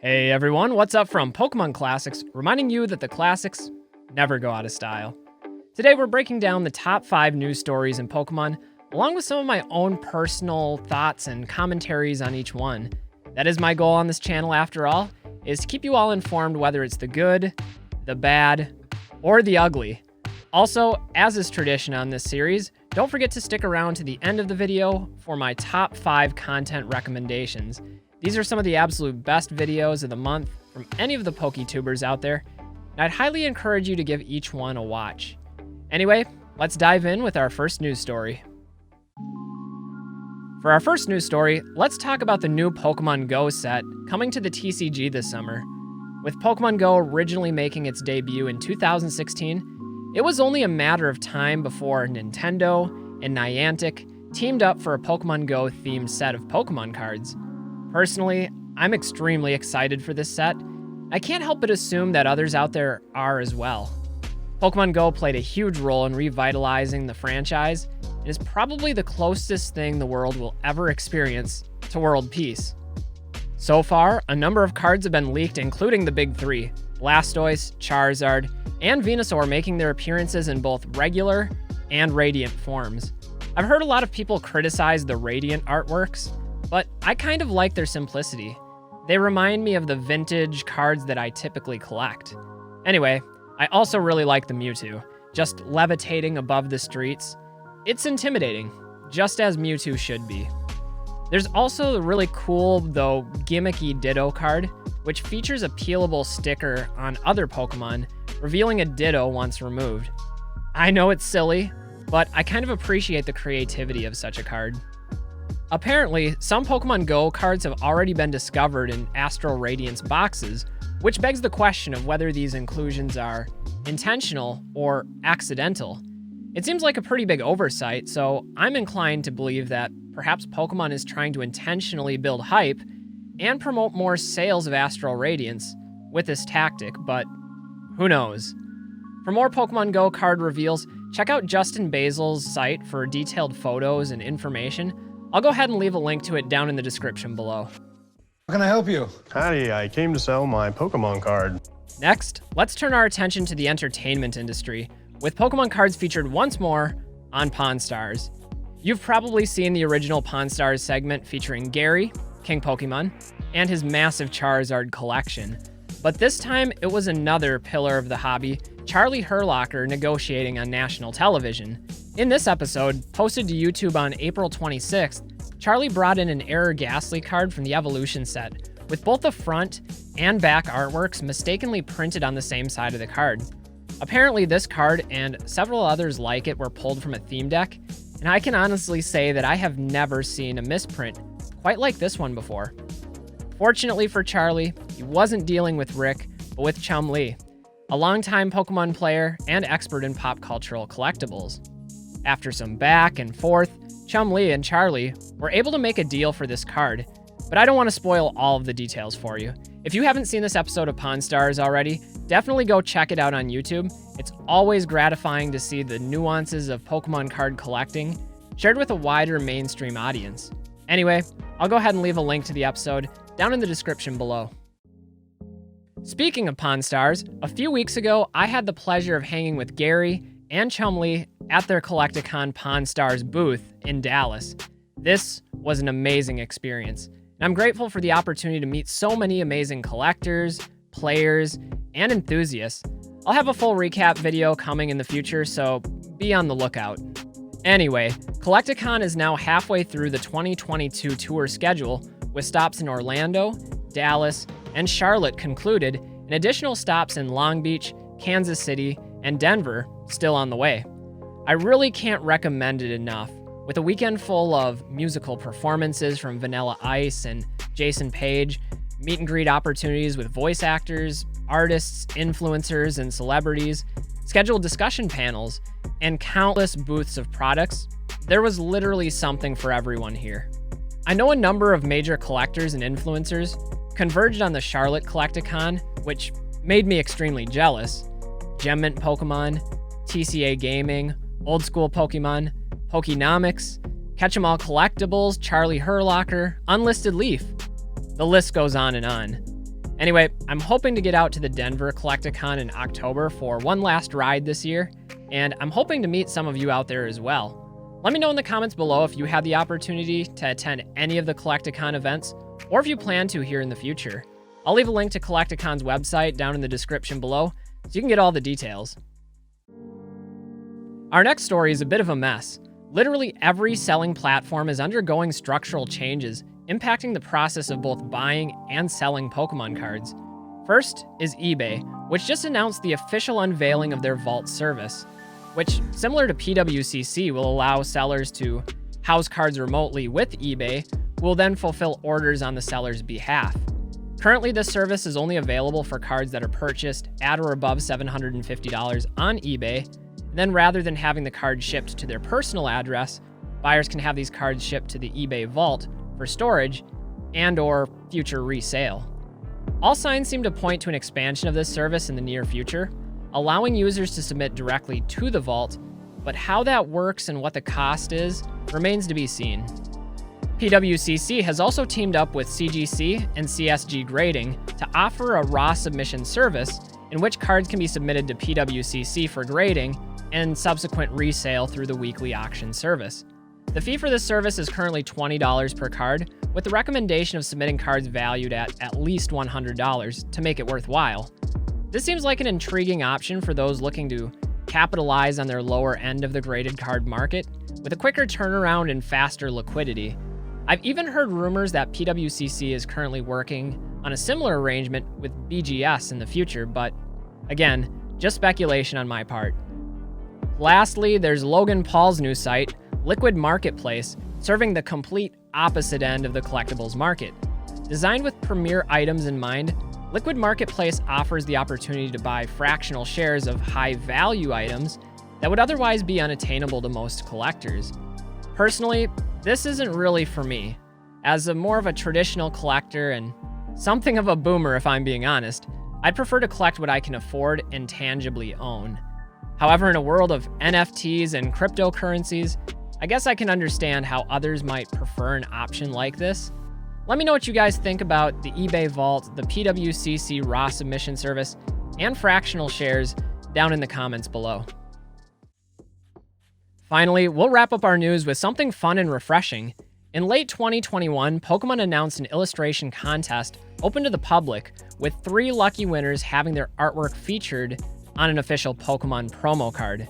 Hey everyone, what's up from Pokemon Classics, reminding you that the classics never go out of style. Today we're breaking down the top 5 news stories in Pokemon, along with some of my own personal thoughts and commentaries on each one. That is my goal on this channel after all, is to keep you all informed whether it's the good, the bad, or the ugly. Also, as is tradition on this series, don't forget to stick around to the end of the video for my top 5 content recommendations. These are some of the absolute best videos of the month from any of the PokeTubers out there, and I'd highly encourage you to give each one a watch. Anyway, let's dive in with our first news story. For our first news story, let's talk about the new Pokemon Go set coming to the TCG this summer. With Pokemon Go originally making its debut in 2016, it was only a matter of time before Nintendo and Niantic teamed up for a Pokemon Go themed set of Pokemon cards. Personally, I'm extremely excited for this set. I can't help but assume that others out there are as well. Pokemon Go played a huge role in revitalizing the franchise and is probably the closest thing the world will ever experience to world peace. So far, a number of cards have been leaked, including the big 3, Blastoise, Charizard, and Venusaur making their appearances in both regular and Radiant forms. I've heard a lot of people criticize the Radiant artworks, but I kind of like their simplicity. They remind me of the vintage cards that I typically collect. Anyway, I also really like the Mewtwo, just levitating above the streets. It's intimidating, just as Mewtwo should be. There's also the really cool, though gimmicky Ditto card, which features a peelable sticker on other Pokemon, revealing a Ditto once removed. I know it's silly, but I kind of appreciate the creativity of such a card. Apparently, some Pokemon Go cards have already been discovered in Astral Radiance boxes, which begs the question of whether these inclusions are intentional or accidental. It seems like a pretty big oversight, so I'm inclined to believe that perhaps Pokemon is trying to intentionally build hype and promote more sales of Astral Radiance with this tactic, but who knows? For more Pokemon Go card reveals, check out Justin Basil's site for detailed photos and information. I'll go ahead and leave a link to it down in the description below. How can I help you? Howdy, I came to sell my Pokemon card. Next, let's turn our attention to the entertainment industry, with Pokemon cards featured once more on Pawn Stars. You've probably seen the original Pawn Stars segment featuring Gary, King Pokemon, and his massive Charizard collection. But this time, it was another pillar of the hobby, Charlie Herlocker, negotiating on national television. In this episode, posted to YouTube on April 26th, Charlie brought in an Error Ghastly card from the Evolution set, with both the front and back artworks mistakenly printed on the same side of the card. Apparently this card and several others like it were pulled from a theme deck, and I can honestly say that I have never seen a misprint quite like this one before. Fortunately for Charlie, he wasn't dealing with Rick, but with Chum-Li, a longtime Pokemon player and expert in pop cultural collectibles. After some back and forth, Chum-Li and Charlie were able to make a deal for this card, but I don't want to spoil all of the details for you. If you haven't seen this episode of Pawn Stars already, definitely go check it out on YouTube. It's always gratifying to see the nuances of Pokemon card collecting shared with a wider mainstream audience. Anyway, I'll go ahead and leave a link to the episode down in the description below. Speaking of Pawn Stars, a few weeks ago, I had the pleasure of hanging with Gary and Chum-Li at their Collecticon Pawn Stars booth in Dallas. This was an amazing experience, and I'm grateful for the opportunity to meet so many amazing collectors, players, and enthusiasts. I'll have a full recap video coming in the future, so be on the lookout. Anyway, Collecticon is now halfway through the 2022 tour schedule, with stops in Orlando, Dallas, and Charlotte concluded, and additional stops in Long Beach, Kansas City, and Denver still on the way. I really can't recommend it enough. With a weekend full of musical performances from Vanilla Ice and Jason Page, meet and greet opportunities with voice actors, artists, influencers, and celebrities, scheduled discussion panels, and countless booths of products, there was literally something for everyone here. I know a number of major collectors and influencers converged on the Charlotte Collecticon, which made me extremely jealous. Gemmint Pokemon, TCA Gaming, Old School Pokemon, Pokenomics, KetchumAllCollectibles, Charlie Herlocker, Unlisted Leaf. The list goes on. Anyway, I'm hoping to get out to the Denver Collecticon in October for one last ride this year, and I'm hoping to meet some of you out there as well. Let me know in the comments below if you had the opportunity to attend any of the Collecticon events, or if you plan to here in the future. I'll leave a link to Collecticon's website down in the description below, so you can get all the details. Our next story is a bit of a mess. Literally every selling platform is undergoing structural changes, impacting the process of both buying and selling Pokemon cards. First is eBay, which just announced the official unveiling of their Vault service, which, similar to PWCC, will allow sellers to house cards remotely with eBay, who will then fulfill orders on the seller's behalf. Currently, this service is only available for cards that are purchased at or above $750 on eBay. Then, rather than having the card shipped to their personal address, buyers can have these cards shipped to the eBay Vault for storage and/or future resale. All signs seem to point to an expansion of this service in the near future, allowing users to submit directly to the Vault, but how that works and what the cost is remains to be seen. PWCC has also teamed up with CGC and CSG Grading to offer a raw submission service in which cards can be submitted to PWCC for grading and subsequent resale through the weekly auction service. The fee for this service is currently $20 per card, with the recommendation of submitting cards valued at least $100 to make it worthwhile. This seems like an intriguing option for those looking to capitalize on their lower end of the graded card market, with a quicker turnaround and faster liquidity. I've even heard rumors that PWCC is currently working on a similar arrangement with BGS in the future, but again, just speculation on my part. Lastly, there's Logan Paul's new site, Liquid Marketplace, serving the complete opposite end of the collectibles market. Designed with premier items in mind, Liquid Marketplace offers the opportunity to buy fractional shares of high-value items that would otherwise be unattainable to most collectors. Personally, this isn't really for me. As more of a traditional collector and something of a boomer if I'm being honest, I'd prefer to collect what I can afford and tangibly own. However, in a world of NFTs and cryptocurrencies, I guess I can understand how others might prefer an option like this. Let me know what you guys think about the eBay Vault, the PWCC raw submission service, and fractional shares down in the comments below. Finally, we'll wrap up our news with something fun and refreshing. In late 2021, Pokemon announced an illustration contest open to the public, with 3 lucky winners having their artwork featured on an official Pokemon promo card.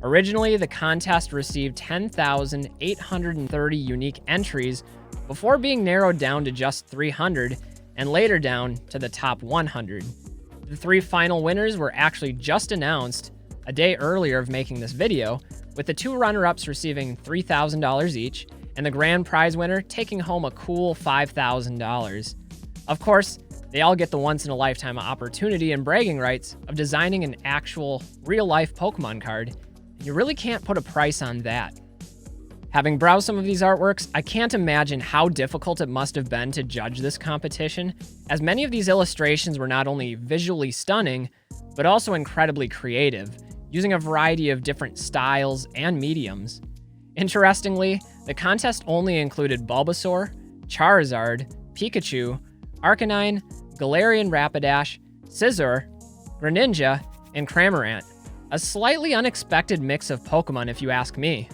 Originally, the contest received 10,830 unique entries before being narrowed down to just 300 and later down to the top 100. The 3 final winners were actually just announced a day earlier of making this video, with the 2 runner-ups receiving $3,000 each and the grand prize winner taking home a cool $5,000. Of course, they all get the once-in-a-lifetime opportunity and bragging rights of designing an actual, real-life Pokemon card. You really can't put a price on that. Having browsed some of these artworks, I can't imagine how difficult it must have been to judge this competition, as many of these illustrations were not only visually stunning, but also incredibly creative, using a variety of different styles and mediums. Interestingly, the contest only included Bulbasaur, Charizard, Pikachu, Arcanine, Galarian Rapidash, Scizor, Greninja, and Cramorant. A slightly unexpected mix of Pokemon if you ask me.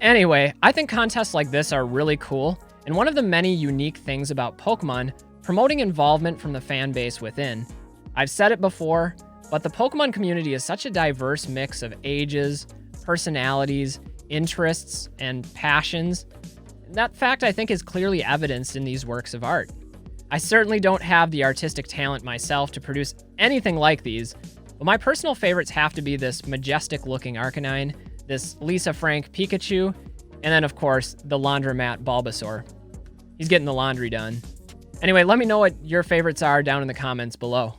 Anyway, I think contests like this are really cool, and one of the many unique things about Pokemon, promoting involvement from the fan base within. I've said it before, but the Pokemon community is such a diverse mix of ages, personalities, interests, and passions. That fact, I think, is clearly evidenced in these works of art. I certainly don't have the artistic talent myself to produce anything like these, but my personal favorites have to be this majestic-looking Arcanine, this Lisa Frank Pikachu, and then, of course, the laundromat Bulbasaur. He's getting the laundry done. Anyway, let me know what your favorites are down in the comments below.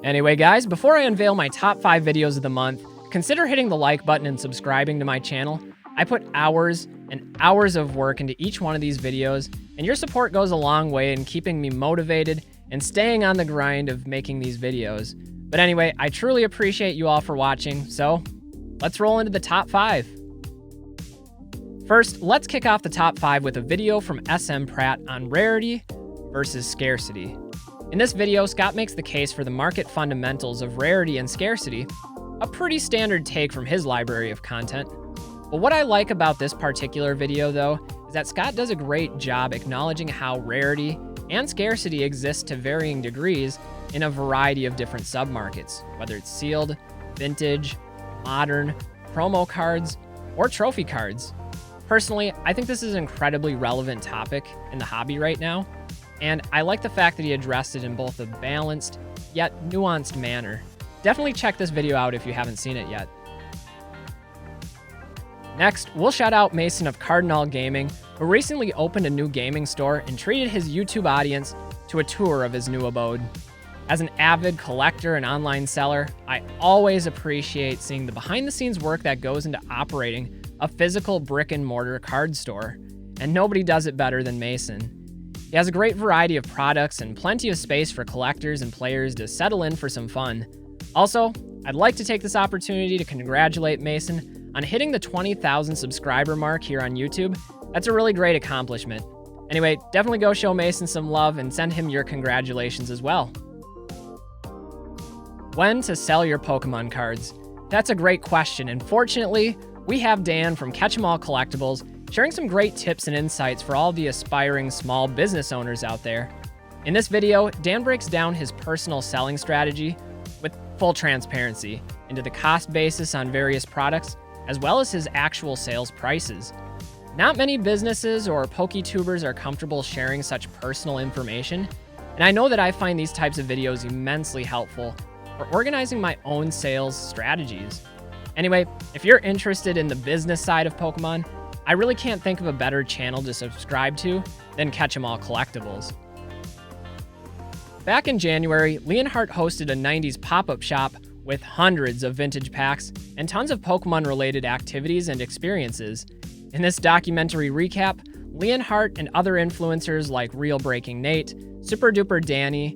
Anyway, guys, before I unveil my top 5 videos of the month, consider hitting the like button and subscribing to my channel. I put hours and hours of work into each one of these videos, and your support goes a long way in keeping me motivated and staying on the grind of making these videos. But anyway, I truly appreciate you all for watching, so let's roll into the top 5. First, let's kick off the top 5 with a video from SMPratte on Rarity versus Scarcity. In this video, Scott makes the case for the market fundamentals of rarity and scarcity, a pretty standard take from his library of content. But what I like about this particular video, though, is that Scott does a great job acknowledging how rarity and scarcity exist to varying degrees in a variety of different submarkets, whether it's sealed, vintage, modern, promo cards, or trophy cards. Personally, I think this is an incredibly relevant topic in the hobby right now, and I like the fact that he addressed it in both a balanced yet nuanced manner. Definitely check this video out if you haven't seen it yet. Next, we'll shout out Mason of Cardinal Gaming, who recently opened a new gaming store and treated his YouTube audience to a tour of his new abode. As an avid collector and online seller, I always appreciate seeing the behind-the-scenes work that goes into operating a physical brick-and-mortar card store, and nobody does it better than Mason. He has a great variety of products and plenty of space for collectors and players to settle in for some fun. Also, I'd like to take this opportunity to congratulate Mason on hitting the 20,000 subscriber mark here on YouTube. That's a really great accomplishment. Anyway, definitely go show Mason some love and send him your congratulations as well. When to sell your Pokemon cards? That's a great question, and fortunately, we have Dan from KetchumAllCollectibles sharing some great tips and insights for all the aspiring small business owners out there. In this video, Dan breaks down his personal selling strategy with full transparency into the cost basis on various products, as well as his actual sales prices. Not many businesses or PokeTubers are comfortable sharing such personal information, and I know that I find these types of videos immensely helpful for organizing my own sales strategies. Anyway, if you're interested in the business side of Pokemon, I really can't think of a better channel to subscribe to than KetchumAllCollectibles. Back in January, Leonhardt hosted a 90s pop-up shop with hundreds of vintage packs and tons of Pokemon-related activities and experiences. In this documentary recap, Leonhardt and other influencers like Real Breaking Nate, Super Duper Danny,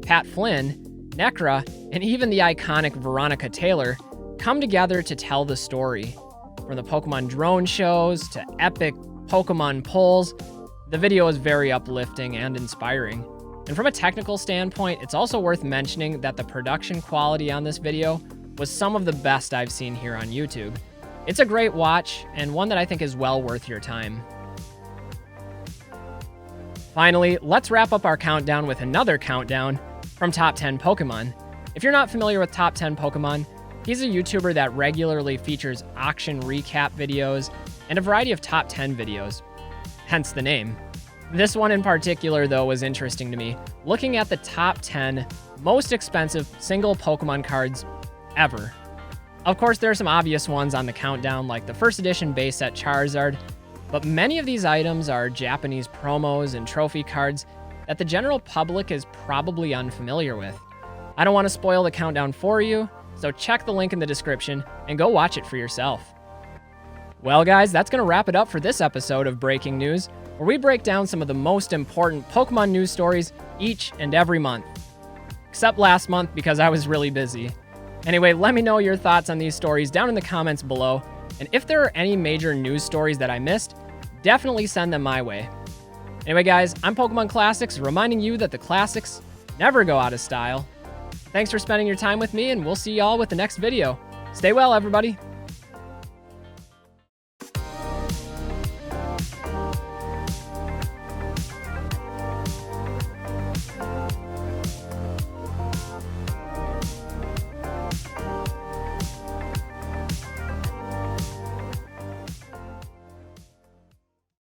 Pat Flynn, Necra, and even the iconic Veronica Taylor come together to tell the story. From the Pokemon drone shows to epic Pokemon polls, the video is very uplifting and inspiring. And from a technical standpoint, it's also worth mentioning that the production quality on this video was some of the best I've seen here on YouTube. It's a great watch, and one that I think is well worth your time. Finally, let's wrap up our countdown with another countdown from Top 10 Pokemon. If you're not familiar with Top 10 Pokemon, he's a YouTuber that regularly features auction recap videos and a variety of Top 10 videos, hence the name. This one in particular, though, was interesting to me, looking at the top 10 most expensive single Pokemon cards ever. Of course, there are some obvious ones on the countdown, like the first edition base set Charizard, but many of these items are Japanese promos and trophy cards that the general public is probably unfamiliar with. I don't want to spoil the countdown for you, so check the link in the description and go watch it for yourself. Well, guys, that's going to wrap it up for this episode of Breaking News, where we break down some of the most important Pokemon news stories each and every month. Except last month because I was really busy. Anyway, let me know your thoughts on these stories down in the comments below, and if there are any major news stories that I missed, definitely send them my way. Anyway, guys, I'm Pokemon Classics, reminding you that the classics never go out of style. Thanks for spending your time with me, and we'll see y'all with the next video. Stay well, everybody.